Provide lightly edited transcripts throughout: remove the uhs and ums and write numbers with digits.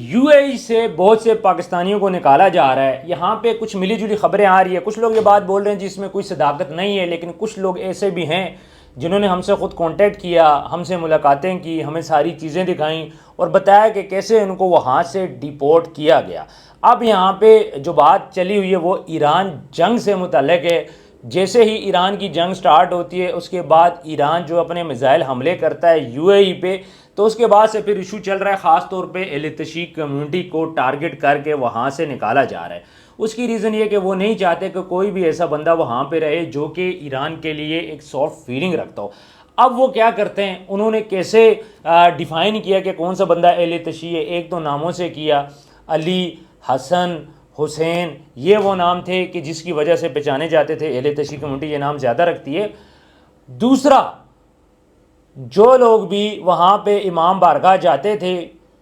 You اے ای سے بہت سے پاکستانیوں کو نکالا جا رہا ہے. یہاں پہ کچھ ملی جلی خبریں آ رہی ہیں. کچھ لوگ یہ بات بول رہے ہیں جس میں کوئی صداقت نہیں ہے، لیکن کچھ لوگ ایسے بھی ہیں جنہوں نے ہم سے خود کانٹیکٹ کیا، ہم سے ملاقاتیں کی، ہمیں ساری چیزیں دکھائیں اور بتایا کہ کیسے ان کو وہاں سے ڈیپورٹ کیا گیا. اب یہاں پہ جو بات چلی ہوئی ہے وہ ایران جنگ سے متعلق ہے. جیسے ہی ایران کی جنگ سٹارٹ ہوتی ہے اس کے بعد ایران جو اپنے میزائل حملے کرتا ہے یو اے ای پہ، تو اس کے بعد سے پھر ایشو چل رہا ہے، خاص طور پہ اہل تشیع کمیونٹی کو ٹارگٹ کر کے وہاں سے نکالا جا رہا ہے. اس کی ریزن یہ کہ وہ نہیں چاہتے کہ کوئی بھی ایسا بندہ وہاں پہ رہے جو کہ ایران کے لیے ایک سافٹ فیلنگ رکھتا ہو. اب وہ کیا کرتے ہیں، انہوں نے کیسے ڈیفائن کیا کہ کون سا بندہ اہل تشیع ہے. ایک تو ناموں سے کیا، علی، حسن، حسین، یہ وہ نام تھے کہ جس کی وجہ سے پہچانے جاتے تھے. اہل تشیع کمیونٹی یہ نام زیادہ رکھتی ہے. دوسرا، جو لوگ بھی وہاں پہ امام بارگاہ جاتے تھے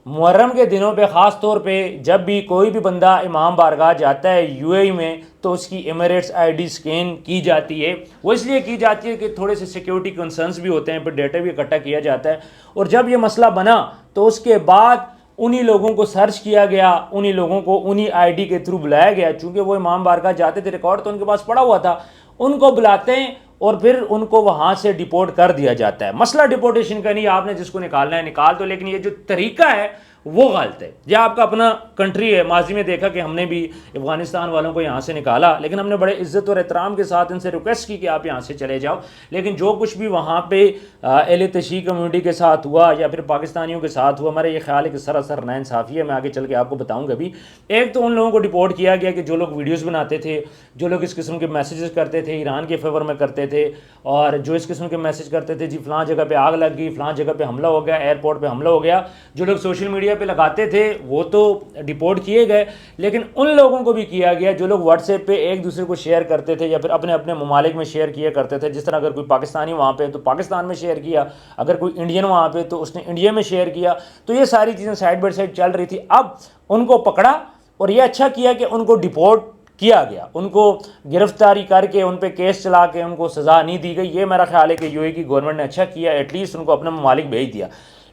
محرم کے دنوں پہ، خاص طور پہ جب بھی کوئی بھی بندہ امام بارگاہ جاتا ہے یو اے ای میں تو اس کی ایمریٹس آئی ڈی سکین کی جاتی ہے. وہ اس لیے کی جاتی ہے کہ تھوڑے سے سیکیورٹی کنسرنس بھی ہوتے ہیں، پھر ڈیٹا بھی اکٹھا کیا جاتا ہے. اور جب یہ مسئلہ بنا تو اس کے بعد انہی لوگوں کو سرچ کیا گیا، انہی لوگوں کو انہی آئی ڈی کے تھرو بلایا گیا. چونکہ وہ امام بارگاہ جاتے تھے، ریکارڈ تو ان کے پاس پڑا ہوا تھا، ان کو بلاتے ہیں اور پھر ان کو وہاں سے ڈیپورٹ کر دیا جاتا ہے. مسئلہ ڈیپورٹیشن کا نہیں، آپ نے جس کو نکالنا ہے نکال دو، لیکن یہ جو طریقہ ہے وہ غلط ہے. یہ آپ کا اپنا کنٹری ہے. ماضی میں دیکھا کہ ہم نے بھی افغانستان والوں کو یہاں سے نکالا، لیکن ہم نے بڑے عزت اور احترام کے ساتھ ان سے ریکویسٹ کی کہ آپ یہاں سے چلے جاؤ. لیکن جو کچھ بھی وہاں پہ اہل تشیع کمیونٹی کے ساتھ ہوا یا پھر پاکستانیوں کے ساتھ ہوا، ہمارا یہ خیال ہے کہ سراسر ناانصافی ہے. میں آگے چل کے آپ کو بتاؤں گا بھی. ایک تو ان لوگوں کو ڈیپورٹ کیا گیا کہ جو لوگ ویڈیوز بناتے تھے، جو لوگ اس قسم کے میسیجز کرتے تھے، ایران کے فیور میں کرتے تھے، اور جو اس قسم کے میسیج کرتے تھے جی فلاں جگہ پہ آگ لگ گئی، فلاں جگہ پہ حملہ ہو گیا، ایئرپورٹ پہ حملہ ہو گیا، جو لوگ سوشل میڈیا پہ لگاتے تھے وہ تو ڈیپورٹ کیے گئے. لیکن ان لوگوں کو بھی کیا گیا جو لوگ واٹس ایپ پہ ایک دوسرے کو شیئر کرتے تھے یا پھر اپنے اپنے ممالک میں شیئر کیا کرتے تھے. جس طرح اگر کوئی پاکستانی وہاں پہ تو پاکستان میں شیئر کیا، اگر کوئی انڈین وہاں پہ تو اس نے انڈیا میں شیئر کیا. تو یہ ساری چیزیں سائڈ بائی سائڈ چل رہی تھی. اب ان کو پکڑا اور یہ اچھا کیا کہ ان کو ڈیپورٹ کیا گیا، ان کو گرفتاری کر کے ان پہ کیس چلا کے ان کو سزا نہیں دی گئی. یہ میرا خیال ہے کہ یو اے کی گورنمنٹ نے اچھا کیا، ایٹ لیسٹ ان کو اپنا ممالک بھیج دیا.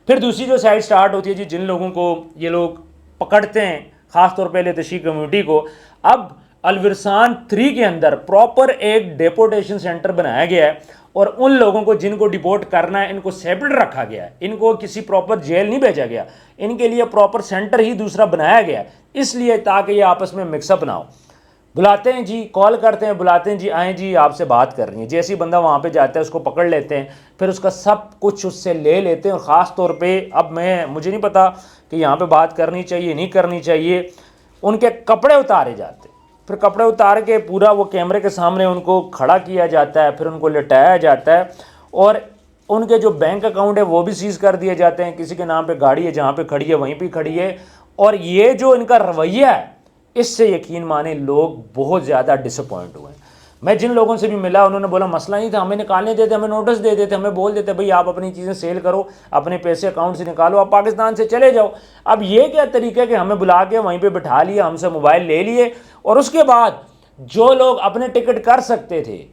پھر دوسری جو سائڈ سٹارٹ ہوتی ہے جی، جن لوگوں کو یہ لوگ پکڑتے ہیں خاص طور پہ اہل تشیع کمیونٹی کو، اب الورسان 3 کے اندر پراپر ایک ڈیپورٹیشن سینٹر بنایا گیا ہے اور ان لوگوں کو جن کو ڈیپورٹ کرنا ہے ان کو سیپریٹ رکھا گیا ہے. ان کو کسی پراپر جیل نہیں بھیجا گیا، ان کے لیے پراپر سینٹر ہی دوسرا بنایا گیا ہے، اس لیے تاکہ یہ آپس میں مکس اپ نہ ہو. بلاتے ہیں جی، کال کرتے ہیں، بلاتے ہیں جی آئیں جی آپ سے بات کر رہی ہیں. جیسے بندہ وہاں پہ جاتا ہے اس کو پکڑ لیتے ہیں، پھر اس کا سب کچھ اس سے لے لیتے ہیں. اور خاص طور پہ اب مجھے نہیں پتا کہ یہاں پہ بات کرنی چاہیے نہیں کرنی چاہیے، ان کے کپڑے اتارے جاتے ہیں. پھر کپڑے اتار کے پورا وہ کیمرے کے سامنے ان کو کھڑا کیا جاتا ہے، پھر ان کو لٹایا جاتا ہے اور ان کے جو بینک اکاؤنٹ ہے وہ بھی سیز کر دیے جاتے ہیں. کسی کے نام پہ گاڑی ہے جہاں پہ کھڑی ہے وہیں پہ کھڑی ہے. اور یہ جو ان کا رویہ ہے اس سے یقین مانیں لوگ بہت زیادہ ڈس اپوائنٹ ہوئے ہیں. میں جن لوگوں سے بھی ملا انہوں نے بولا مسئلہ نہیں تھا، ہمیں نکالنے دیتے، ہمیں نوٹس دے دیتے، ہمیں بول دیتے بھئی آپ اپنی چیزیں سیل کرو، اپنے پیسے اکاؤنٹ سے نکالو، آپ پاکستان سے چلے جاؤ. اب یہ کیا طریقہ ہے کہ ہمیں بلا کے وہیں پہ بٹھا لیا، ہم سے موبائل لے لیے، اور اس کے بعد جو لوگ اپنے ٹکٹ کر سکتے تھے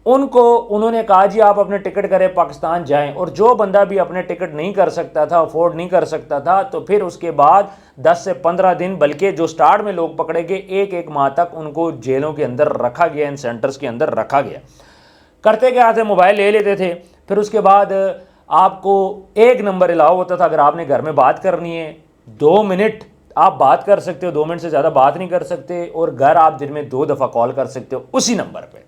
ان کو انہوں نے کہا جی آپ اپنے ٹکٹ کریں پاکستان جائیں. اور جو بندہ بھی اپنے ٹکٹ نہیں کر سکتا تھا، افورڈ نہیں کر سکتا تھا، تو پھر اس کے بعد 10 سے 15 دن، بلکہ جو سٹارٹ میں لوگ پکڑے گئے ایک ماہ تک ان کو جیلوں کے اندر رکھا گیا، ان سینٹرز کے اندر رکھا گیا. کرتے کیا تھے، موبائل لے لیتے تھے، پھر اس کے بعد آپ کو ایک نمبر الاؤ ہوتا تھا. اگر آپ نے گھر میں بات کرنی ہے 2 منٹ آپ بات کر سکتے ہو، 2 منٹ سے زیادہ بات نہیں کر سکتے، اور گھر آپ دن میں 2 دفعہ کال کر سکتے ہو اسی نمبر پہ،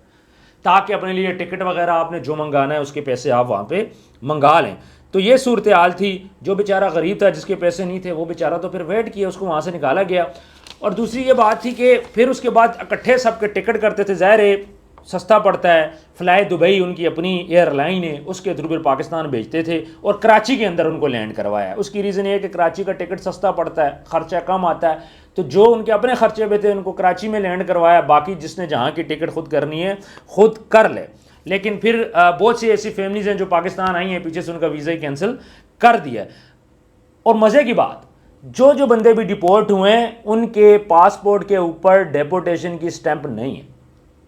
تاکہ اپنے لیے ٹکٹ وغیرہ آپ نے جو منگانا ہے اس کے پیسے آپ وہاں پہ منگا لیں. تو یہ صورتحال تھی. جو بیچارہ غریب تھا جس کے پیسے نہیں تھے وہ بیچارہ تو پھر ویٹ کیا، اس کو وہاں سے نکالا گیا. اور دوسری یہ بات تھی کہ پھر اس کے بعد اکٹھے سب کے ٹکٹ کرتے تھے. ظاہر ہے سستا پڑتا ہے، فلائی دبئی ان کی اپنی ایئر لائن ہے، اس کے تھرو پھر پاکستان بھیجتے تھے اور کراچی کے اندر ان کو لینڈ کروایا. اس کی ریزن یہ ہے کہ کراچی کا ٹکٹ سستا پڑتا ہے، خرچہ کم آتا ہے، تو جو ان کے اپنے خرچے پہ تھے ان کو کراچی میں لینڈ کروایا. باقی جس نے جہاں کی ٹکٹ خود کرنی ہے خود کر لے. لیکن پھر بہت سی ایسی فیملیز ہیں جو پاکستان آئی ہیں پیچھے سے ان کا ویزا ہی کینسل کر دیا. اور مزے کی بات، جو بندے بھی ڈیپورٹ ہوئے ہیں ان کے پاسپورٹ کے اوپر ڈیپورٹیشن کی سٹیمپ نہیں ہے.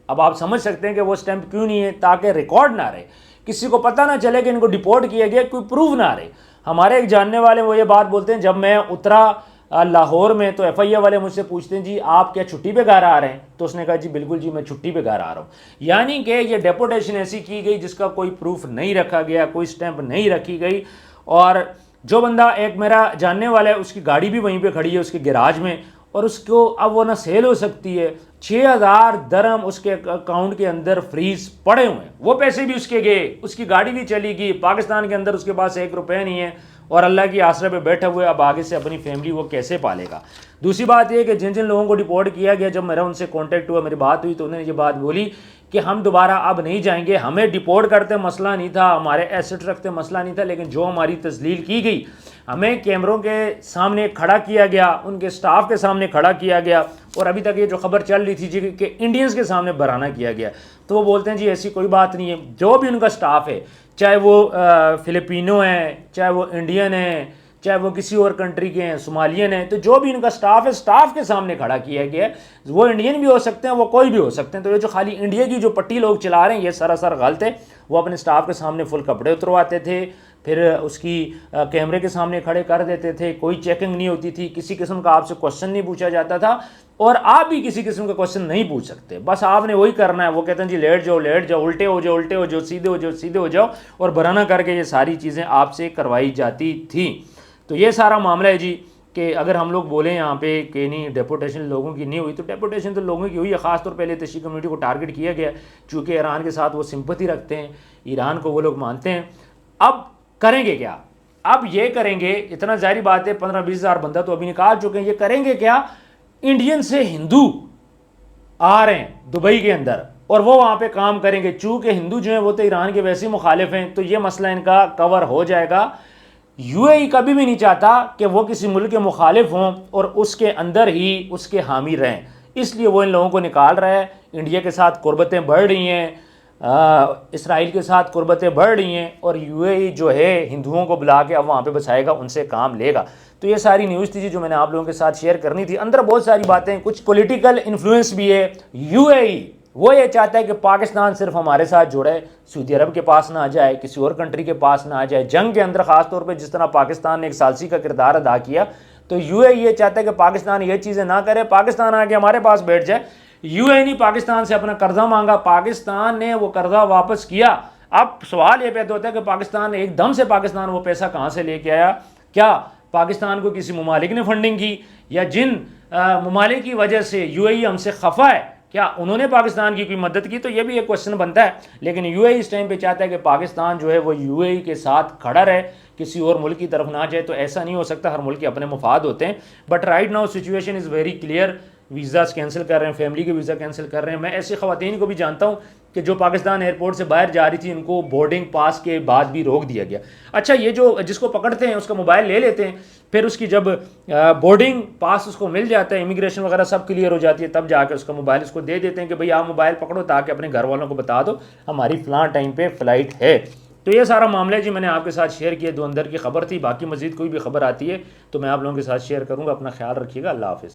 اب آپ سمجھ سکتے ہیں کہ وہ سٹیمپ کیوں نہیں ہے، تاکہ ریکارڈ نہ رہے، کسی کو پتہ نہ چلے کہ ان کو ڈیپورٹ کیا گیا، کوئی پروف نہ رہے. ہمارے ایک جاننے والے وہ یہ بات بولتے ہیں، جب میں اترا لاہور میں، تو ایف آئی اے والے مجھ سے پوچھتے ہیں جی آپ کیا چھٹی پہ گھر آ رہے ہیں؟ تو اس نے کہا جی بالکل جی میں چھٹی پہ گھر آ رہا ہوں. یعنی کہ یہ ڈیپوٹیشن ایسی کی گئی جس کا کوئی پروف نہیں رکھا گیا، کوئی سٹیمپ نہیں رکھی گئی. اور جو بندہ، ایک میرا جاننے والا ہے، اس کی گاڑی بھی وہیں پہ کھڑی ہے اس کے گراج میں، اور اس کو اب وہ نہ سیل ہو سکتی ہے. 6,000 درہم اس کے اکاؤنٹ کے اندر فریز پڑے ہوئے ہیں، وہ پیسے بھی اس کے گئے، اس کی گاڑی بھی چلی گئی. پاکستان کے اندر اس کے پاس 1 روپے نہیں ہے، اور اللہ کی آسرے پہ بیٹھے ہوئے اب آگے سے اپنی فیملی وہ کیسے پالے گا. دوسری بات یہ کہ جن جن لوگوں کو ڈپورٹ کیا گیا، جب میرا ان سے کانٹیکٹ ہوا، میری بات ہوئی، تو انہوں نے یہ بات بولی کہ ہم دوبارہ اب نہیں جائیں گے. ہمیں ڈپورٹ کرتے مسئلہ نہیں تھا، ہمارے ایسٹ رکھتے مسئلہ نہیں تھا، لیکن جو ہماری تذلیل کی گئی، ہمیں کیمروں کے سامنے کھڑا کیا گیا، ان کے سٹاف کے سامنے کھڑا کیا گیا، اور ابھی تک یہ جو خبر چل رہی تھی جی کہ انڈینز کے سامنے برہنہ کیا گیا. تو وہ بولتے ہیں جی ایسی کوئی بات نہیں ہے. جو بھی ان کا سٹاف ہے، چاہے وہ فلپینو ہیں، چاہے وہ انڈین ہیں، چاہے وہ کسی اور کنٹری کے ہیں، صومالین ہیں، تو جو بھی ان کا سٹاف ہے، سٹاف کے سامنے کھڑا کیا گیا ہے. وہ انڈین بھی ہو سکتے ہیں، وہ کوئی بھی ہو سکتے ہیں. تو یہ جو خالی انڈیا کی جو پٹی لوگ چلا رہے ہیں، یہ سراسر غلط ہے. وہ اپنے سٹاف کے سامنے فل کپڑے اترواتے تھے، پھر اس کی کیمرے کے سامنے کھڑے کر دیتے تھے، کوئی چیکنگ نہیں ہوتی تھی، کسی قسم کا آپ سے کوشچن نہیں پوچھا جاتا تھا، اور آپ بھی کسی قسم کا کوشچن نہیں پوچھ سکتے. بس آپ نے وہی کرنا ہے. وہ کہتے ہیں جی لیٹ جاؤ لیٹ جاؤ، الٹے ہو جاؤ الٹے ہو جاؤ، سیدھے ہو جاؤ سیدھے ہو جاؤ، اور برہنہ کر کے یہ ساری چیزیں آپ سے کروائی جاتی تھیں. تو یہ سارا معاملہ ہے جی. کہ اگر ہم لوگ بولیں یہاں پہ کہ نہیں ڈیپوٹیشن لوگوں کی نہیں ہوئی، تو ڈیپوٹیشن تو لوگوں کی ہوئی ہے. خاص طور پہ پہلے تشیع کمیونٹی کو ٹارگٹ کیا گیا، چونکہ ایران کے ساتھ وہ سمپتھی رکھتے ہیں، ایران کو وہ لوگ مانتے ہیں. اب کریں گے کیا؟ اب یہ کریں گے، اتنا ظاہری بات ہے 15-20 ہزار بندہ تو ابھی نکال چکے ہیں. یہ کریں گے کیا؟ انڈین سے ہندو آ رہے ہیں دبئی کے اندر، اور وہ وہاں پہ کام کریں گے. چونکہ ہندو جو ہیں وہ تو ایران کے ویسے مخالف ہیں، تو یہ مسئلہ ان کا کور ہو جائے گا. یو اے ای کبھی بھی نہیں چاہتا کہ وہ کسی ملک کے مخالف ہوں اور اس کے اندر ہی اس کے حامی رہیں، اس لیے وہ ان لوگوں کو نکال رہا ہے. انڈیا کے ساتھ قربتیں بڑھ رہی ہیں، اسرائیل کے ساتھ قربتیں بڑھ رہی ہیں، اور یو اے ای جو ہے ہندوؤں کو بلا کے اب وہاں پہ بسائے گا، ان سے کام لے گا. تو یہ ساری نیوز تھی جو میں نے آپ لوگوں کے ساتھ شیئر کرنی تھی. اندر بہت ساری باتیں، کچھ پولیٹیکل انفلوئنس بھی ہے. یو اے ای وہ یہ چاہتا ہے کہ پاکستان صرف ہمارے ساتھ جڑے، سعودی عرب کے پاس نہ آ جائے، کسی اور کنٹری کے پاس نہ آ جائے. جنگ کے اندر خاص طور پہ جس طرح پاکستان نے ایک ثالثی کا کردار ادا کیا، تو یو اے ای یہ چاہتا ہے کہ پاکستان یہ چیزیں نہ کرے، پاکستان آ کے ہمارے پاس بیٹھ جائے. یو اے ای نے پاکستان سے اپنا قرضہ مانگا، پاکستان نے وہ قرضہ واپس کیا. اب سوال یہ پیدا ہوتا ہے کہ پاکستان ایک دم سے پاکستان وہ پیسہ کہاں سے لے کے آیا؟ کیا پاکستان کو کسی ممالک نے فنڈنگ کی، یا جن ممالک کی وجہ سے یو اے ای ہم سے خفا ہے، کیا انہوں نے پاکستان کی کوئی مدد کی؟ تو یہ بھی ایک کوشچن بنتا ہے. لیکن you a E us time پہ چاہتا ہے کہ پاکستان جو ہے وہ یو اے ای کے ساتھ کھڑا رہے، کسی اور ملک کی طرف نہ جائے. تو ایسا نہیں ہو سکتا، ہر ملک کے اپنے مفاد ہوتے ہیں. But right now situation is very clear. Visas cancel کر رہے ہیں، فیملی کے ویزا کینسل کر رہے ہیں. میں ایسی خواتین کو بھی جانتا ہوں کہ جو پاکستان ایئرپورٹ سے باہر جا رہی تھی، ان کو بورڈنگ پاس کے بعد بھی روک دیا گیا. اچھا، یہ جو جس کو پکڑتے ہیں اس کا موبائل لے لیتے ہیں، پھر اس کی جب بورڈنگ پاس اس کو مل جاتا ہے، امیگریشن وغیرہ سب کلیئر ہو جاتی ہے، تب جا کے اس کا موبائل اس کو دے دیتے ہیں کہ بھئی آپ موبائل پکڑو، تاکہ اپنے گھر والوں کو بتا دو ہماری فلاں ٹائم پہ فلائٹ ہے. تو یہ سارا معاملہ جی میں نے آپ کے ساتھ شیئر کیا، دو اندر کی خبر تھی. باقی مزید کوئی بھی خبر آتی ہے تو میں آپ لوگوں کے ساتھ شیئر کروں گا. اپنا خیال رکھیے گا. اللہ حافظ.